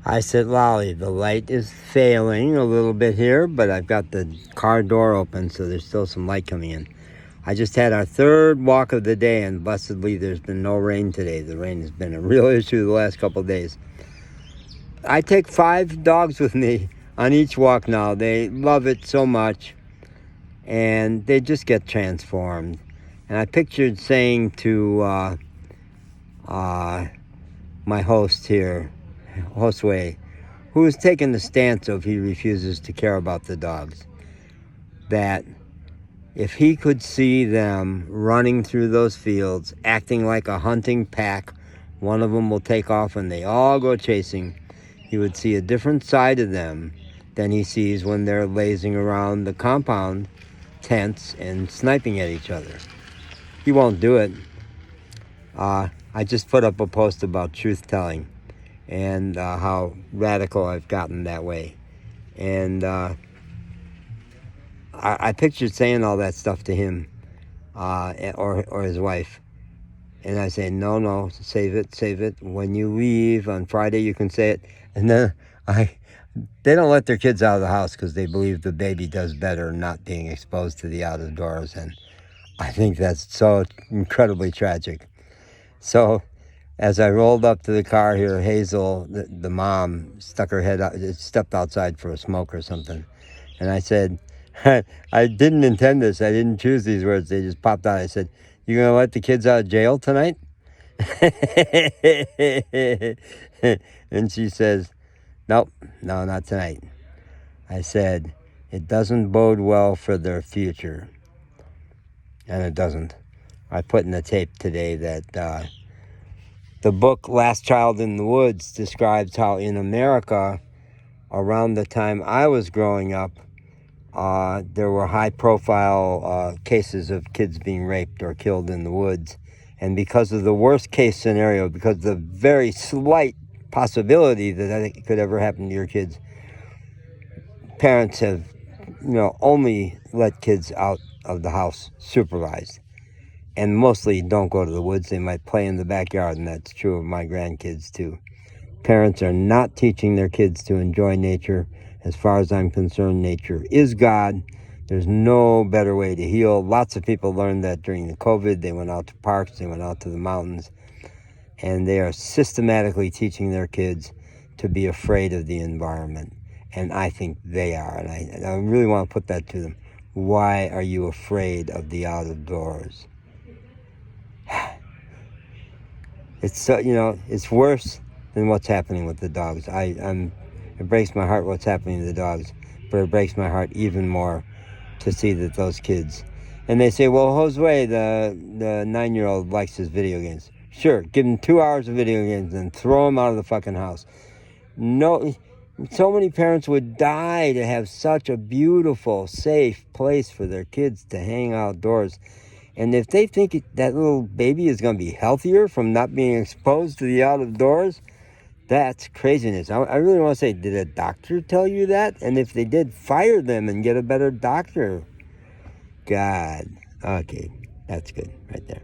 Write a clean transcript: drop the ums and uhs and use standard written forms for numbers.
I said, Lolly, the light is failing a little bit here, but I've got the car door open, so there's still some light coming in. I just had our third walk of the day, and blessedly there's been no rain today. The rain has been a real issue the last couple of days. I take 5 dogs with me on each walk now. They love it so much, and they just get transformed. And I pictured saying to my host here, Josue, who has taken the stance of he refuses to care about the dogs, that if he could see them running through those fields, acting like a hunting pack, one of them will take off and they all go chasing, he would see a different side of them than he sees when they're lazing around the compound, tents, and sniping at each other. He won't do it. I just put up a post about truth-telling and how radical I've gotten that way. And I pictured saying all that stuff to him or his wife. And I say, no, save it. When you leave on Friday, you can say it. And then they don't let their kids out of the house because they believe the baby does better not being exposed to the out of doors. And I think that's so incredibly tragic. So as I rolled up to the car here, Hazel, the mom, stuck her head out, stepped outside for a smoke or something. And I said, I didn't intend this. I didn't choose these words. They just popped out. I said, you going to let the kids out of jail tonight? And she says, nope, no, not tonight. I said, it doesn't bode well for their future. And it doesn't. I put in the tape today that the book Last Child in the Woods describes how in America, around the time I was growing up, there were high-profile cases of kids being raped or killed in the woods. And because of the worst-case scenario, because of the very slight possibility that that could ever happen to your kids, parents have, only let kids out of the house supervised. And mostly don't go to the woods. They might play in the backyard, and that's true of my grandkids, too. Parents are not teaching their kids to enjoy nature. As far as I'm concerned, nature is God. There's no better way to heal. Lots of people learned that during the COVID. They went out to parks, they went out to the mountains, and they are systematically teaching their kids to be afraid of the environment. And I think they are, and I really want to put that to them. Why are you afraid of the out of doors? It's so, it's worse than what's happening with the dogs. It breaks my heart what's happening to the dogs, but it breaks my heart even more to see that those kids. And they say, well, Josue, the 9-year-old likes his video games. Sure, give him 2 hours of video games and throw him out of the fucking house. No, so many parents would die to have such a beautiful, safe place for their kids to hang outdoors. And if they think that little baby is going to be healthier from not being exposed to the out of doors, that's craziness. I really want to say, did a doctor tell you that? And if they did, fire them and get a better doctor. God. Okay, that's good right there.